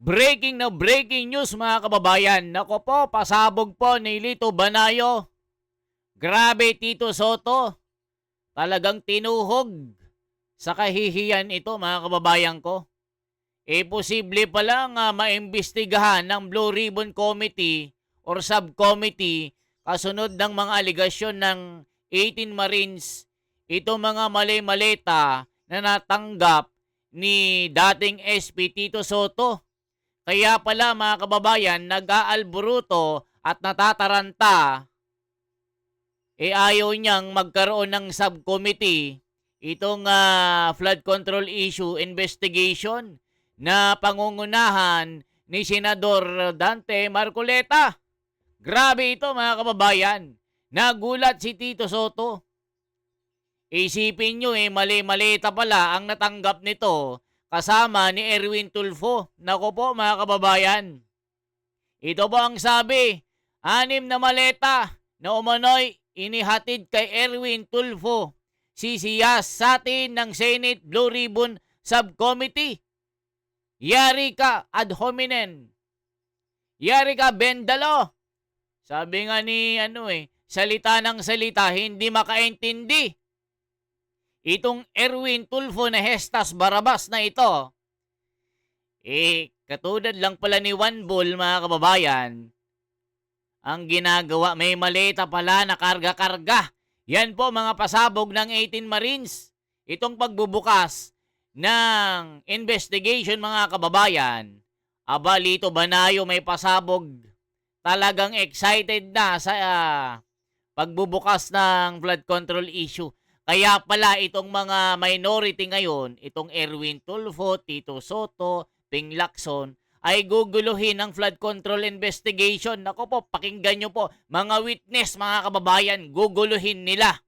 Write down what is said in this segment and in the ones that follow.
Breaking na breaking news mga kababayan. Nako po, pasabog po ni Lito Banayo. Grabe Tito Soto. Talagang tinuhog sa kahihiyan ito mga kababayan ko. Posible pa lang maimbestigahan ng Blue Ribbon Committee or Subcommittee kasunod ng mga aligasyon ng 18 Marines itong mga mali-maleta na natanggap ni dating SP Tito Soto. Kaya pala mga kababayan, nag-aalburuto at natataranta, ayaw niyang magkaroon ng subcommittee itong flood control issue investigation na pangungunahan ni Senador Dante Marcoleta. Grabe ito mga kababayan. Nagulat si Tito Soto. Isipin nyo mali-malita pala ang natanggap nito kasama ni Erwin Tulfo. Nako po mga kababayan. Ito po ang sabi, 6 na maleta na umano'y inihatid kay Erwin Tulfo, sisiyas sa atin ng Senate Blue Ribbon Subcommittee. Yari ka ad hominem. Yari ka Bendalo. Sabi nga ni salita ng salita, hindi makaintindi. Itong Erwin Tulfo na Hestas Barabas na ito, katulad lang pala ni Juan Bull mga kababayan, ang ginagawa, may maleta pala na karga-karga. Yan po mga pasabog ng 18 Marines. Itong pagbubukas ng investigation mga kababayan, Lito Banayo may pasabog. Talagang excited na sa pagbubukas ng flood control issue. Kaya pala itong mga minority ngayon, itong Erwin Tulfo, Tito Soto, Ping Lacson, ay guguluhin ang flood control investigation. Nako po, pakinggan nyo po, mga witness, mga kababayan, guguluhin nila.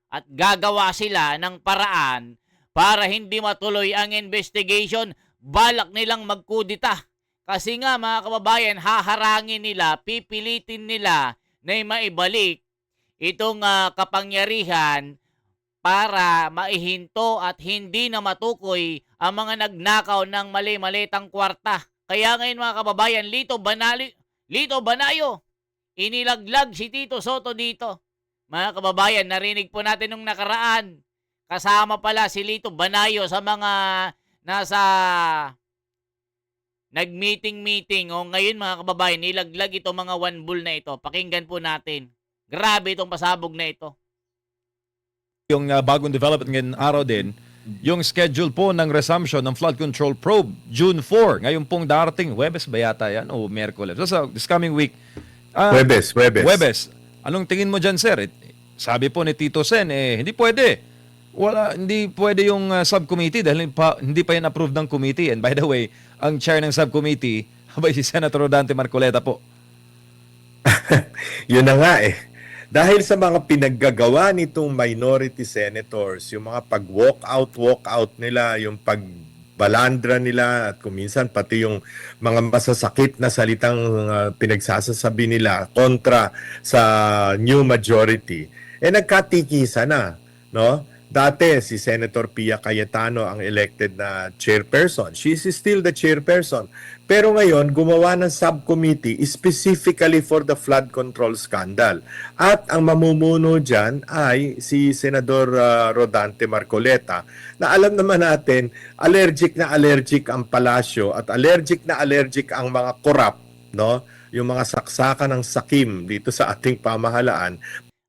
At gagawa sila ng paraan para hindi matuloy ang investigation. Balak nilang magkudita. Kasi nga mga kababayan, haharangin nila, pipilitin nila na maibalik itong kapangyarihan para maihinto at hindi na matukoy ang mga nagnakaw ng mali-malitang kwarta. Kaya ngayon mga kababayan, Lito Banayo, inilaglag si Tito Soto dito. Mga kababayan, narinig po natin nung nakaraan. Kasama pala si Lito Banayo sa mga nasa nag-meeting. O ngayon mga kababayan, nilaglag ito mga one bull na ito. Pakinggan po natin. Grabe itong pasabog na ito. Yung bagong development ngayong araw din, yung schedule po ng resumption ng flood control probe, June 4. Ngayon pong darating, Huwebes ba yata yan o Miyerkules? So, this coming week. Huwebes. Anong tingin mo dyan, sir? Sabi po ni Tito Sen, hindi pwede. Hindi pwede yung subcommittee dahil hindi pa yan approved ng committee. And by the way, ang chair ng subcommittee, si Senator Dante Marcoleta po. Yun na nga Dahil sa mga pinaggagawa nitong minority senators, yung mga pag-walk out nila, yung pagbalandra nila, at kuminsan pati yung mga masasakit na salitang pinagsasasabi nila kontra sa new majority, nagkatikisan na, no? Dati, si Senator Pia Cayetano ang elected na chairperson. She is still the chairperson. Pero ngayon, gumawa ng subcommittee specifically for the flood control scandal. At ang mamumuno dyan ay si Senador Rodante Marcoleta, na alam naman natin, allergic ang palasyo at allergic ang mga korap, no? Yung mga saksakan ng sakim dito sa ating pamahalaan.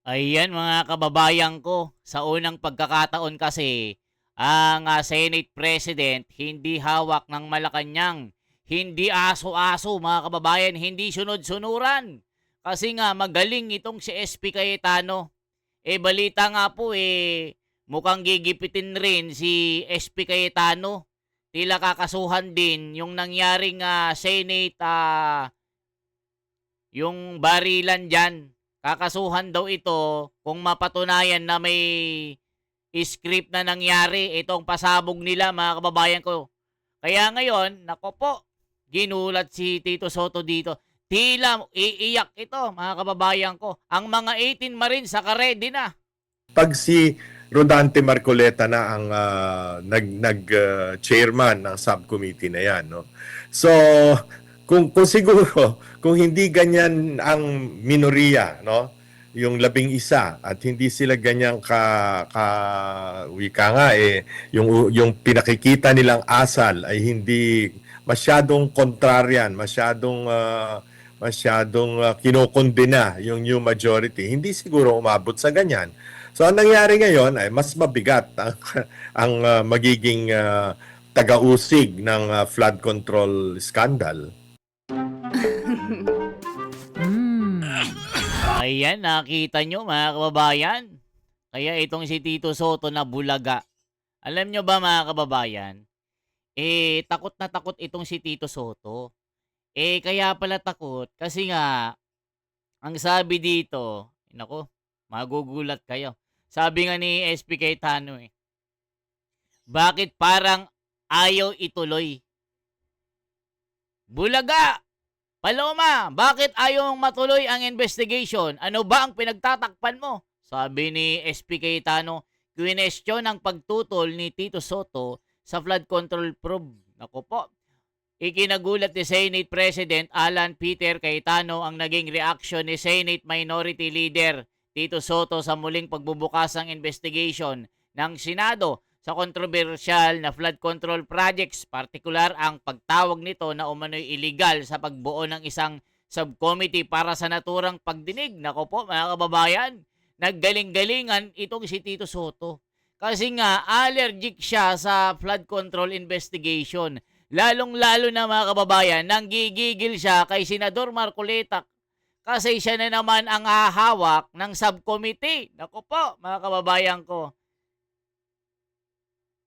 Ayan mga kababayan ko, sa unang pagkakataon kasi, ang Senate President hindi hawak ng Malacanang, hindi aso-aso mga kababayan, hindi sunod-sunuran. Kasi nga magaling itong si SP Cayetano. Balita nga po mukhang gigipitin rin si SP Cayetano. Tila kakasuhan din yung nangyaring Senate, yung barilan dyan. Kakasuhan daw ito kung mapatunayan na may script na nangyari itong pasabog nila mga kababayan ko. Kaya ngayon, nako po, ginulat si Tito Soto dito. Tila iiyak ito mga kababayan ko. Ang mga 18 Marines ready na. Pag si Rodante Marcoleta na ang chairman ng subcommittee na yan, no. So kung siguro kung hindi ganyan ang minoriya, no, yung 11 at hindi sila ganyan wika nga yung pinakikita nilang asal ay hindi masyadong kontraryan, masyadong kinokondena yung new majority, hindi siguro umabot sa ganyan. So ang nangyari ngayon ay mas mabigat ang magiging taga-usig ng flood control scandal. Ayan, nakita nyo mga kababayan. Kaya itong si Tito Soto na bulaga. Alam nyo ba mga kababayan, takot na takot itong si Tito Soto. Kaya pala takot kasi nga, ang sabi dito, nako, magugulat kayo. Sabi nga ni SP Cayetano bakit parang ayaw ituloy? Bulaga! Paloma, bakit ayaw matuloy ang investigation? Ano ba ang pinagtatakpan mo? Sabi ni SP Cayetano, kwinestyon ang pagtutol ni Tito Soto sa flood control probe. Naku po, ikinagulat ni Senate President Alan Peter Cayetano ang naging reaksyon ni Senate Minority Leader Tito Soto sa muling pagbubukas ng investigation ng Senado sa kontrobersyal na flood control projects, partikular ang pagtawag nito na umano'y illegal sa pagbuo ng isang subcommittee para sa naturang pagdinig. Nako po mga kababayan, naggaling-galingan itong si Tito Soto. Kasi nga, allergic siya sa flood control investigation. Lalong-lalo na mga kababayan, nanggigigil siya kay Senador Marcoleta kasi siya na naman ang hahawak ng subcommittee. Nako po mga kababayan ko.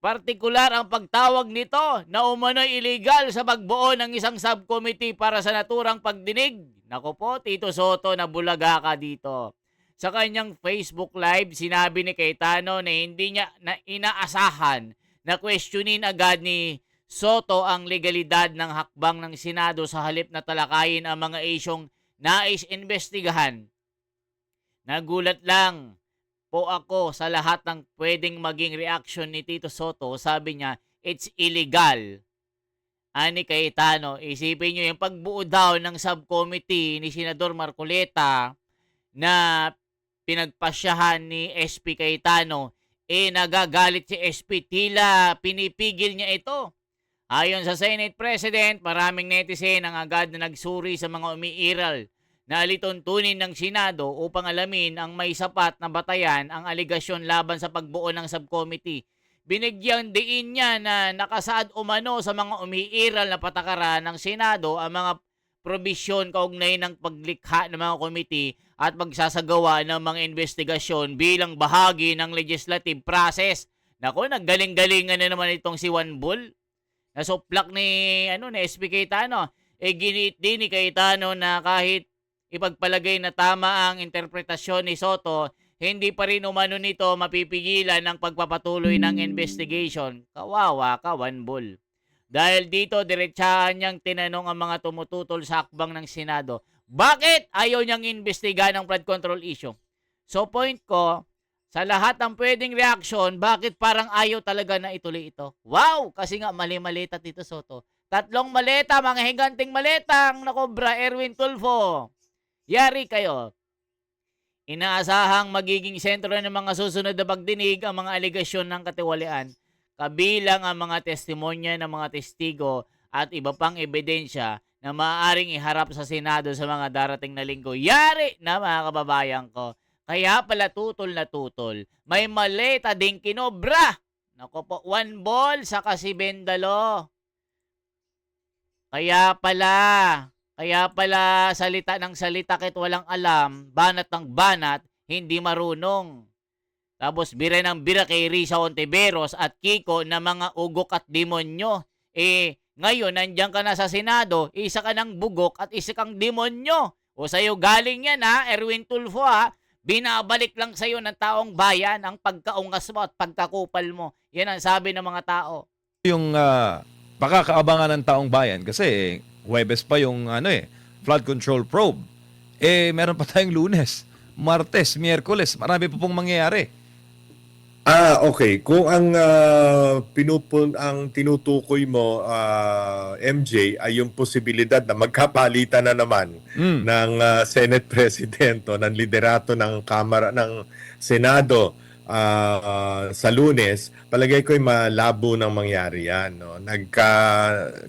Partikular ang pagtawag nito na umano'y illegal sa pagbuo ng isang subcommittee para sa naturang pagdinig. Nako po, Tito Soto, nabulaga ka dito. Sa kanyang Facebook Live, sinabi ni Cayetano na hindi niya na inaasahan na questionin agad ni Soto ang legalidad ng hakbang ng Senado sa halip na talakayin ang mga isyong nais investigahan. Nagulat lang po ako sa lahat ng pwedeng maging reaction ni Tito Soto. Sabi niya, it's illegal. Ani Cayetano, isipin niyo yung pagbuo daw ng subcommittee ni Senador Marcoleta na pinagpasyahan ni SP Cayetano, nagagalit si SP, tila pinipigil niya ito. Ayon sa Senate President, maraming netizen ang agad na nagsuri sa mga umiiral na alituntunin ng Senado upang alamin ang may sapat na batayan ang aligasyon laban sa pagbuo ng subcommittee. Binigyang diin niya na nakasaad umano sa mga umiiral na patakaran ng Senado ang mga probisyon kaugnay ng paglikha ng mga komite at pagsasagawa ng mga investigasyon bilang bahagi ng legislative process. Nako, naggaling-galingan na naman itong si Juan Bull. Nasuplak ni SP Cayetano. Ginit din ni Cayetano na kahit ipagpalagay na tama ang interpretasyon ni Soto, hindi pa rin umano nito mapipigilan ng pagpapatuloy ng investigation. Kawawa ka, Juan Bull. Dahil dito, diretsahan niyang tinanong ang mga tumututol sa hakbang ng Senado, bakit ayaw niyang imbestigahan ang flood control issue? So point ko, sa lahat ng pwedeng reaksyon, bakit parang ayaw talaga na ituloy ito? Wow! Kasi nga mali-maleta Tito Soto. 3 maleta, mga higanting maletang nakobra, Erwin Tulfo. Yari kayo. Inaasahang magiging sentro ng mga susunod na pagdinig ang mga aligasyon ng katiwalian, kabilang ang mga testimonya ng mga testigo at iba pang ebidensya na maaaring iharap sa Senado sa mga darating na linggo. Yari na mga kababayan ko. Kaya pala tutol na tutol. May maleta ding kinobra. Naku po, 1 ball sa kasibendalo. Kaya pala salita ng salita kahit walang alam, banat ng banat, hindi marunong. Tapos bira ng bira kay Risa Ontiveros at Kiko na mga ugok at demonyo. Ngayon, nandiyan ka na sa Senado, isa ka ng bugok at isa kang demonyo. O sa'yo galing yan Erwin Tulfo binabalik lang sa'yo ng taong bayan ang pagkaungas mo at pagkakupal mo. Yan ang sabi ng mga tao. Yung pakakaabangan ng taong bayan kasi Huwebes pa yung flood control probe. Meron pa tayong Lunes, Martes, Miyerkules, marami pa pong mangyayari. Okay. Kung ang ang tinutukoy mo, MJ, ay yung posibilidad na magkapalitan na naman Mm. ng Senate President o ng liderato ng Kamara ng Senado sa Lunes, palagay ko ay malabo nang mangyari yan. No?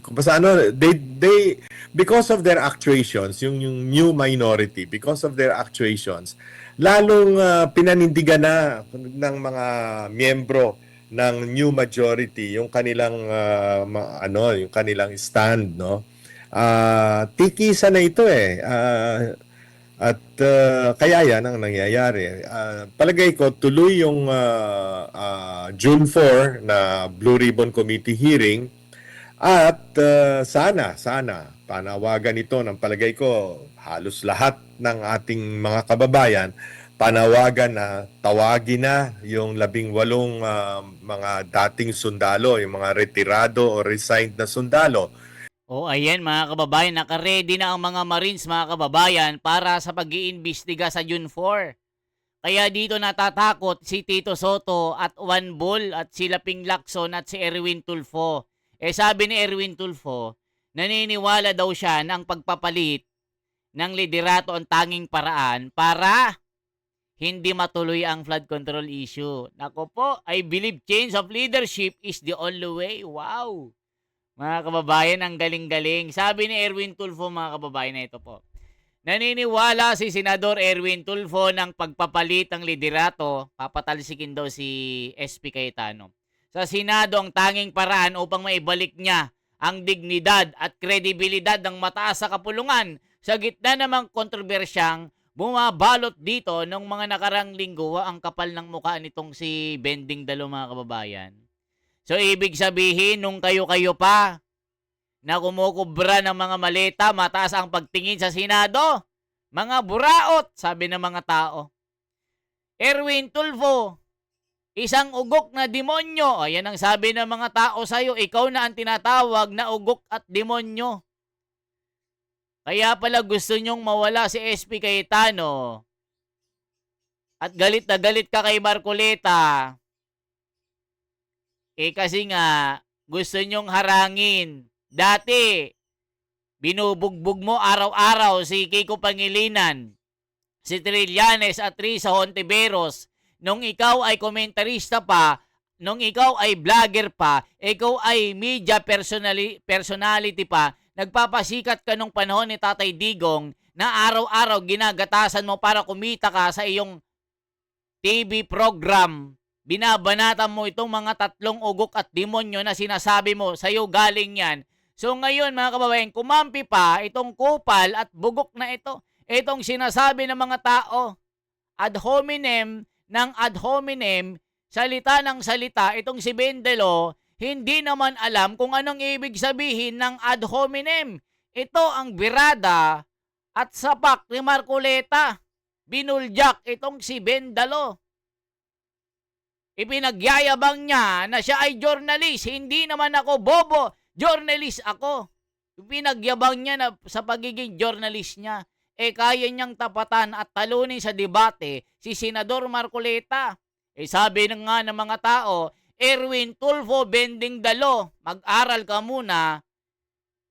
Kung basta ano, they, because of their actuations, yung new minority, because of their actuations, lalong pinanindigan na ng mga miyembro ng new majority yung kanilang yung kanilang stand, no. Tikisan na ito eh. Kaya yan ang nangyayari. Palagay ko tuloy yung June 4 na Blue Ribbon Committee hearing at sana panawagan ito ng palagay ko halos lahat ng ating mga kababayan, panawagan na tawagin na yung 18 mga dating sundalo, yung mga retirado o resigned na sundalo. O ayan mga kababayan, naka-ready na ang mga Marines mga kababayan para sa pag-iimbestiga sa June 4. Kaya dito natatakot si Tito Soto at Juan Bull at si Laping Lacson at si Erwin Tulfo. Sabi ni Erwin Tulfo, naniniwala daw siya na ang pagpapalit ng liderato ang tanging paraan para hindi matuloy ang flood control issue. Nako po, I believe change of leadership is the only way. Wow! Mga kababayan, ang galing-galing. Sabi ni Erwin Tulfo, mga kababayan, na ito po. Naniniwala si Senador Erwin Tulfo ng pagpapalit ng liderato, papatalsikin daw si SP Cayetano. Sa Senado ang tanging paraan upang maibalik niya ang dignidad at kredibilidad ng mataas sa kapulungan sa gitna namang kontrobersyang bumabalot dito nung mga nakarang linggo ang kapal ng mukha nitong si Bending Dalo, mga kababayan. So, ibig sabihin, nung kayo-kayo pa na kumukubra ng mga maleta, mataas ang pagtingin sa Senado. Mga buraot, sabi ng mga tao. Erwin Tulfo, isang ugok na demonyo. Ayan ang sabi ng mga tao sa'yo, ikaw na ang tinatawag na ugok at demonyo. Kaya pala gusto nyong mawala si SP Cayetano. At galit na galit ka kay Marcoleta. Kasi nga, gusto nyong harangin. Dati, binubugbog mo araw-araw si Kiko Pangilinan, si Trillanes at Risa Hontiveros. Nung ikaw ay komentarista pa, nung ikaw ay vlogger pa, ikaw ay media personality pa, nagpapasikat ka nung panahon ni Tatay Digong na araw-araw ginagatasan mo para kumita ka sa iyong TV program. Binabanatan mo itong mga tatlong ugok at demonyo na sinasabi mo, sa'yo galing yan. So ngayon mga kababayan, kumampi pa itong kupal at bugok na ito. Itong sinasabi ng mga tao, ad hominem ng ad hominem, salita ng salita, itong si Bendelo, hindi naman alam kung anong ibig sabihin ng ad hominem. Ito ang birada at sapak ni Marcoleta. Binuljak itong si Bendalo. Ipinagyayabang niya na siya ay journalist. Hindi naman ako bobo. Journalist ako. Ipinagyabang niya na sa pagiging journalist niya. Kaya niyang tapatan at talunin sa debate si Senador Marcoleta. Sabi na nga ng mga tao, Erwin Tulfo Bending Dalo, mag-aral ka muna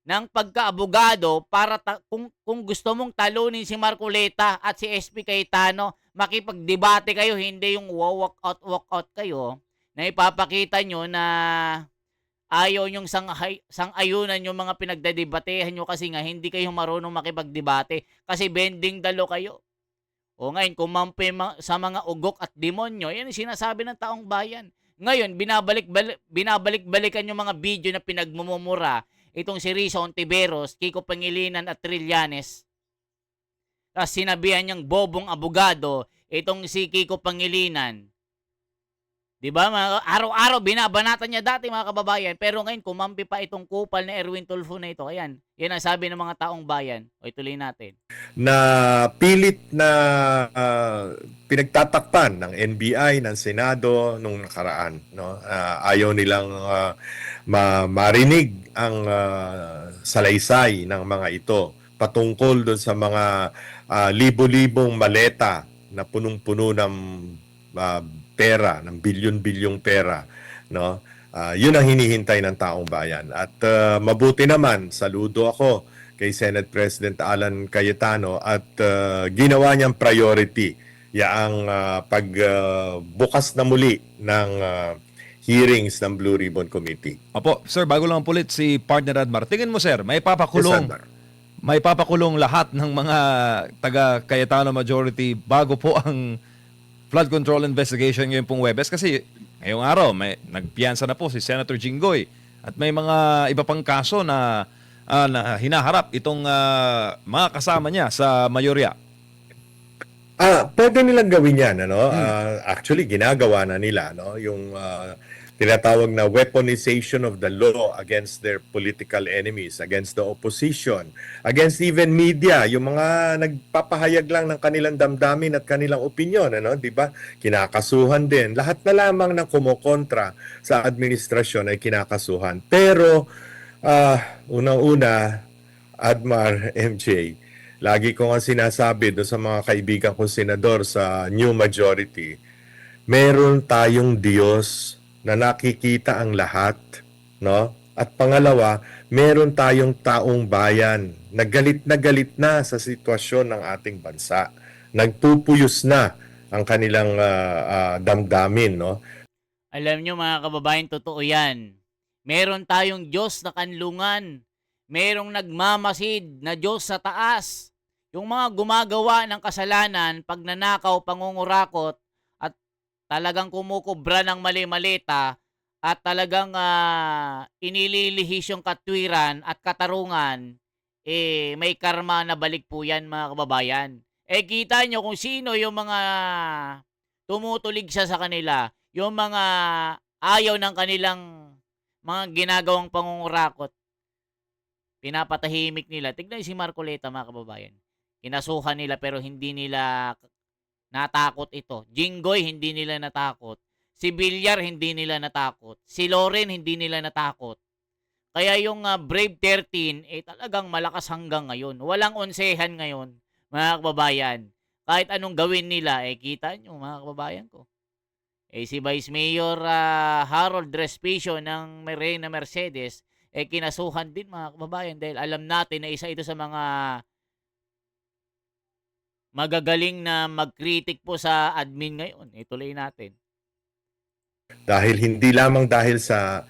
ng pagkaabogado para kung gusto mong talunin si Marcoleta at si SP Cayetano, makipagdebate kayo, hindi yung walk out kayo na ipapakita nyo na ayaw nyong sang-ayunan yung mga pinagdedebatehan nyo kasi nga hindi kayo marunong makipagdebate kasi Bending Dalo kayo. O ngayon, kumampi sa mga ugok at demonyo, yan ang sinasabi ng taong bayan. Ngayon, binabalik-balikan yung mga video na pinagmumura itong si Risa Hontiveros, Kiko Pangilinan at Trillanes. Tapos sinabihan niyang bobong abogado itong si Kiko Pangilinan. Diba? Araw-araw binabanatan niya dati mga kababayan. Pero ngayon kumampi pa itong kupal ni Erwin Tulfo na ito. Ayan, yan ang sabi ng mga taong bayan. O ituloy natin. Na pilit na pinagtatakpan ng NBI, ng Senado nung nakaraan. No? Ayaw nilang marinig ang salaysay ng mga ito patungkol doon sa mga libo-libong maleta na punong-puno ng pera, ng bilyon-bilyong pera, no? Yun ang hinihintay ng taong bayan. At mabuti naman, saludo ako kay Senate President Alan Cayetano at ginawa niyang priority yaang pagbukas na muli ng hearings ng Blue Ribbon Committee. Opo, sir, bago lang pulit si partner Admar. Tingin mo, sir, may Yes, papakulong Admar. may papakulong lahat ng mga taga Cayetano majority bago po ang flood control investigation ngayong pong Huwebes? Kasi ngayong araw may nagpiyansa na po si Senator Jinggoy at may mga iba pang kaso na na hinaharap itong mga kasama niya sa mayorya. Pwede nilang gawin yan, ano? Actually, ginagawa na nila, no? Yung tinatawag na weaponization of the law against their political enemies, against the opposition, against even media, yung mga nagpapahayag lang ng kanilang damdamin at kanilang opinion, ano? 'Di ba? Kinakasuhan din. Lahat na lamang ng kumokontra sa administrasyon ay kinakasuhan. Pero unang-una, Admar, MJ, lagi ko nga sinasabi doon sa mga kaibigan kong senador sa New Majority, meron tayong Diyos na nakikita ang lahat, no? At pangalawa, meron tayong taong bayan na galit na sa sitwasyon ng ating bansa. Nagpupuyos na ang kanilang damdamin, no? Alam nyo mga kababayan, totoo yan. Meron tayong Diyos na kanlungan. Merong nagmamasid na Diyos sa taas. Yung mga gumagawa ng kasalanan, pagnanakaw, pangungurakot, at talagang kumukubra ng mali-malita, at talagang inililihis yung katwiran at katarungan, may karma na balik po yan mga kababayan. Kita nyo kung sino yung mga tumutulig siya sa kanila, yung mga ayaw ng kanilang mga ginagawang pangungurakot, pinapatahimik nila. Tignan si Marcoleta mga kababayan. Kinasuhan nila pero hindi nila natakot ito. Jinggoy, hindi nila natakot. Si Villar, hindi nila natakot. Si Loren, hindi nila natakot. Kaya yung Brave 13, talagang malakas hanggang ngayon. Walang onsehan ngayon, mga kababayan. Kahit anong gawin nila, kita nyo, mga kababayan ko. Si Vice Mayor Harold Respicio ng Reyna Mercedes, kinasuhan din, mga kababayan, dahil alam natin na isa ito sa mga magagaling na mag-critic po sa admin ngayon. Ituloy natin. Hindi lamang dahil sa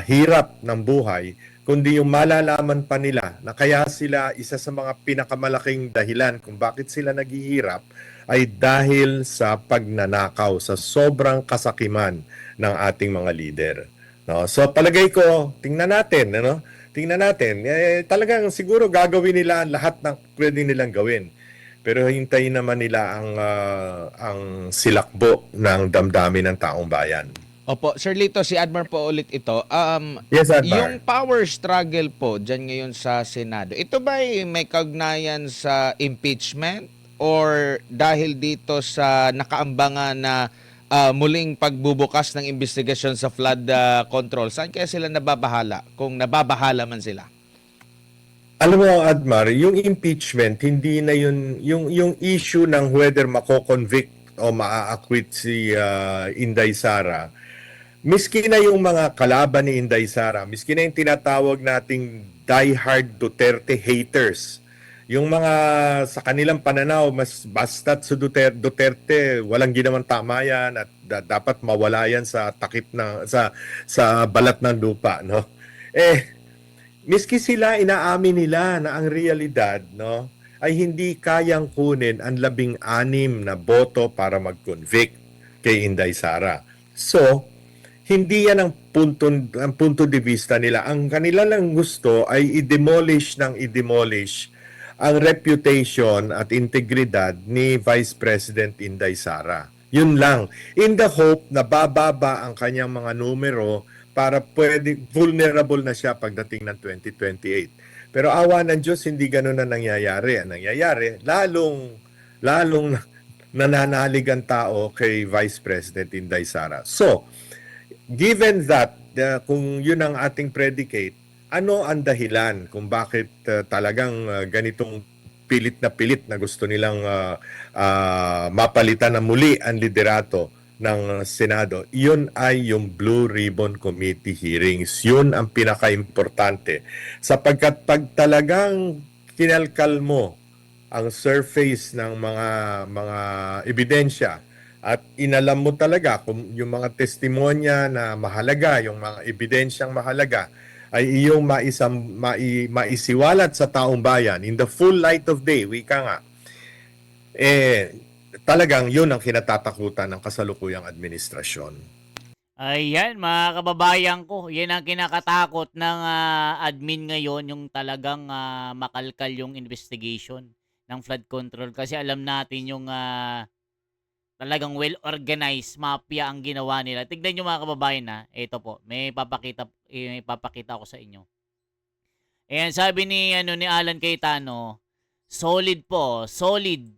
hirap ng buhay, kundi yung malalaman pa nila na kaya sila isa sa mga pinakamalaking dahilan kung bakit sila naghihirap ay dahil sa pagnanakaw, sa sobrang kasakiman ng ating mga leader. No? So palagay ko, tingnan natin, ano? Tingnan natin. Talagang siguro gagawin nila lahat ng pwede nilang gawin. Pero hintayin naman nila ang silakbo ng damdamin ng taong bayan. Opo, Sir Lito, si Admar po ulit ito. Yes, Admar. Yung power struggle po dyan ngayon sa Senado, ito ba may kaugnayan sa impeachment or dahil dito sa nakaambangan na muling pagbubukas ng investigasyon sa flood control? Saan kaya sila nababahala kung nababahala man sila? Alam mo, Admar, yung impeachment, hindi na yung issue ng whether mako-convict o maa-acquit si Inday Sara. Miski na yung mga kalaban ni Inday Sara, miski na yung tinatawag nating diehard Duterte haters, yung mga sa kanilang pananaw, mas basta't sa Duterte, walang ginawang tama yan at dapat mawala yan sa takip na sa balat ng lupa, no? Miski sila inaamin nila na ang realidad, no, ay hindi kayang kunin ang 16 na boto para mag-convict kay Inday Sara. So, hindi yan ang punto de vista nila. Ang kanila lang gusto ay i-demolish ang reputation at integridad ni Vice President Inday Sara. Yun lang. In the hope na bababa ang kanyang mga numero para vulnerable na siya pagdating ng 2028. Pero awa ng Diyos, hindi ganun na nangyayari. Ang nangyayari, lalong nananalig ang tao kay Vice President Inday Sara. So, given that, kung yun ang ating predicate, ano ang dahilan kung bakit talagang ganitong pilit na gusto nilang mapalitan na muli ang liderato ng Senado, yun ay yung Blue Ribbon Committee hearings. Yun ang pinaka-importante. Sapagkat pag talagang kinalkal mo ang surface ng mga ebidensya at inalam mo talaga kung yung mga testimonya na mahalaga, yung mga ebidensyang mahalaga, ay iyong maisiwalat sa taong bayan in the full light of day, wika nga, talagang yun ang kinatatakutan ng kasalukuyang administrasyon. Ayan, mga kababayan ko, yan ang kinakatakot ng admin ngayon, yung talagang makalkal yung investigation ng flood control. Kasi alam natin yung talagang well-organized mafia ang ginawa nila. Tignan nyo mga kababayan ito po, may papakita ko sa inyo. Ayan, sabi ni Alan Cayetano, solid po, solid.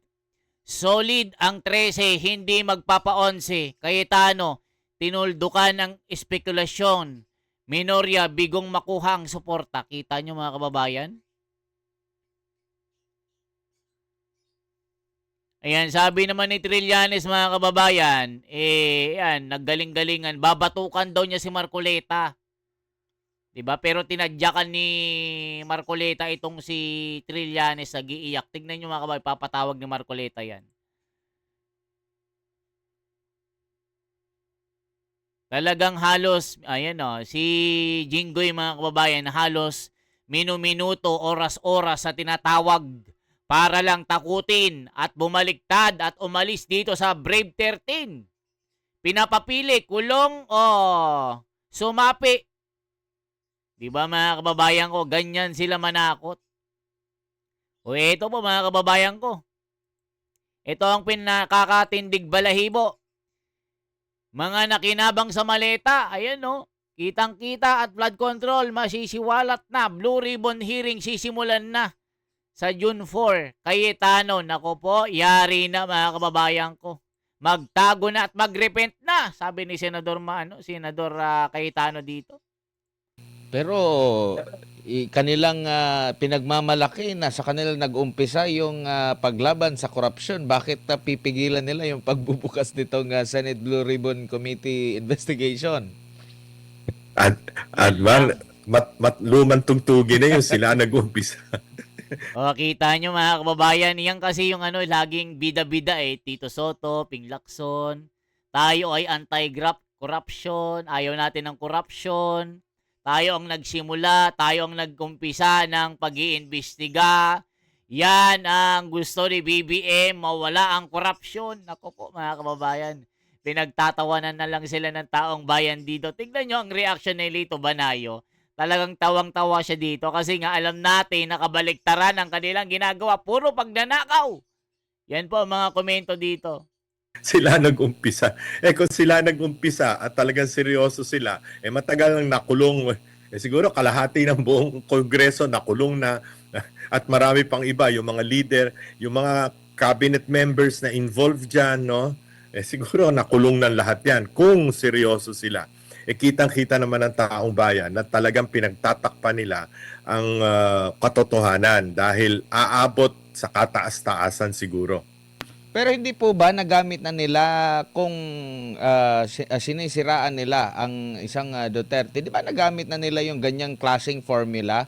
Solid ang 13, hindi magpapa-11. Cayetano, tinuldukan ng espekulasyon. Minorya, bigong makuha ang suporta. Kita nyo mga kababayan? Ayan, sabi naman ni Trillanes mga kababayan, yan, naggaling-galingan. Babatukan daw niya si Marcoleta. 'Di ba? Pero tinadyakan ni Marcoleta itong si Trillanes, nag-iiyak. Tignan niyo mga kababayan, papatawag ni Marcoleta 'yan. Talagang halos, ayan si Jinggoy mga kababayan, halos minu-minuto, oras-oras sa tinatawag para lang takutin at bumaliktad at umalis dito sa Brave 13. Pinapapili, kulong o sumapi. Di ba mga kababayan ko, ganyan sila manakot. O ito po mga kababayan ko. Ito ang pinakakatindig balahibo. Mga nakinabang sa maleta, ayan kitang-kita at flood control, masisiwalat na. Blue Ribbon hearing sisimulan na sa June 4. Cayetano, nako po, yari na mga kababayan ko. Magtago na at magrepent na, sabi ni Senador Cayetano dito. Pero kanilang pinagmamalaki na sa kanila nag-umpisa yung paglaban sa korupsyon. Bakit pipigilan nila yung pagbubukas nitong Senate Blue Ribbon Committee investigation? Lumang tugtugin na yun, sila nag-umpisa. O, kita nyo mga kababayan, yan kasi yung laging bida-bida Tito Soto, Ping Lacson. Tayo ay anti-corruption, ayaw natin ng corruption. Tayo ang nagsimula, tayo ang nagkumpisa ng pag-iimbestiga. Yan ang gusto ni BBM, mawala ang korupsyon. Nako po mga kababayan, pinagtatawanan na lang sila ng taong bayan dito. Tignan nyo ang reaction ni Lito Banayo. Talagang tawang-tawa siya dito kasi nga alam natin nakabaliktaran ang kanilang ginagawa. Puro pagnanakaw. Yan po ang mga komento dito. Sila nag-umpisa. Kung sila nag-umpisa at talagang seryoso sila, matagal nang nakulong. Siguro kalahati ng buong kongreso nakulong na at marami pang iba, yung mga leader, yung mga cabinet members na involved dyan, siguro nakulong ng lahat yan kung seryoso sila. Kitang-kita naman ng taong bayan na talagang pinagtatakpan nila ang katotohanan dahil aabot sa kataas-taasan siguro. Pero hindi po ba nagamit na nila kung sinisiraan nila ang isang Duterte? Di ba nagamit na nila yung ganyang klaseng formula,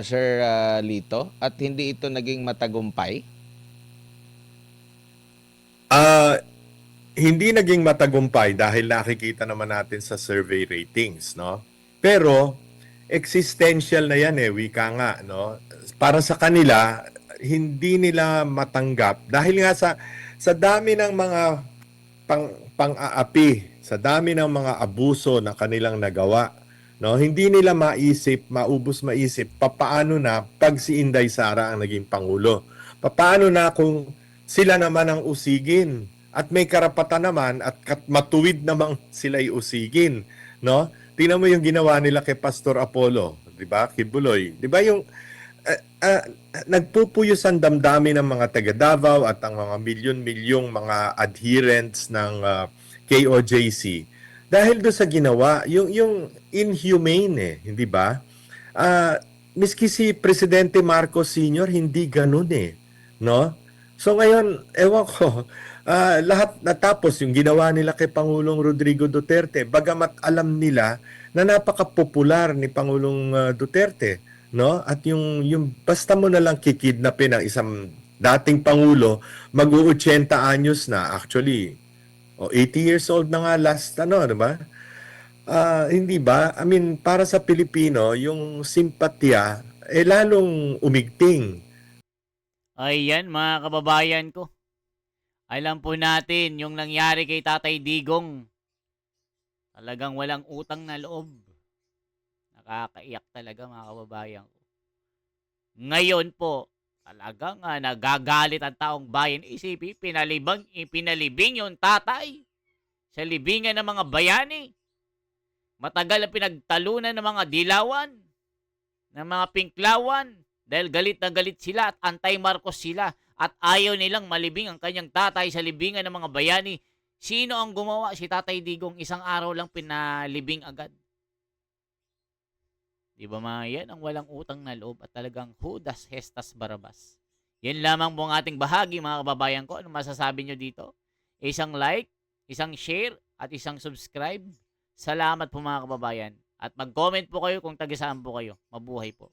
Sir Lito? At hindi ito naging matagumpay? Hindi naging matagumpay dahil nakikita naman natin sa survey ratings, Pero existential na yan wika nga, Para sa kanila, hindi nila matanggap dahil nga sa dami ng mga pang-aapi, sa dami ng mga abuso na kanilang nagawa, hindi nila maubos maisip papaano na pag si Inday Sara ang naging pangulo. Papaano na kung sila naman ang usigin at may karapatan naman at matuwid namang sila usigin, Tingnan mo yung ginawa nila kay Pastor Apollo, 'di ba? Kibuloy, 'di ba yung nagpupuyos ang damdamin ng mga taga Davao at ang mga milyon-milyong mga adherents ng KOJC dahil do sa ginawa yung inhumane hindi ba? miski si Presidente Marcos Sr. hindi ganun eh, no? So ngayon, ewan ko, lahat natapos yung ginawa nila kay Pangulong Rodrigo Duterte, bagamat alam nila na napaka-popular ni Pangulong Duterte, no? At yung basta mo na lang kikidnapin ang isang dating pangulo, mag-80 anyos na actually. O 80 years old na nga last di ba? Hindi ba? I mean, para sa Pilipino, yung simpatya lalong umigting. Ayan mga kababayan ko. Alam po natin yung nangyari kay Tatay Digong. Talagang walang utang na loob. Nakakaiyak talaga mga kababayan ko. Ngayon po, talagang nagagalit ang taong bayan. Isipin, ipinalibing yung tatay sa libingan ng mga bayani. Matagal ang pinagtalunan ng mga dilawan, ng mga pinklawan, dahil galit na galit sila at anti-Marcos sila at ayaw nilang malibing ang kanyang tatay sa libingan ng mga bayani. Sino ang gumawa? Si Tatay Digong, isang araw lang pinalibing agad. Di ba mga yan ang walang utang na loob at talagang Judas Hestas Barabas. Yan lamang po ang ating bahagi mga kababayan ko. Ano masasabi nyo dito? Isang like, isang share at isang subscribe. Salamat po mga kababayan. At mag-comment po kayo kung taga saan po kayo. Mabuhay po.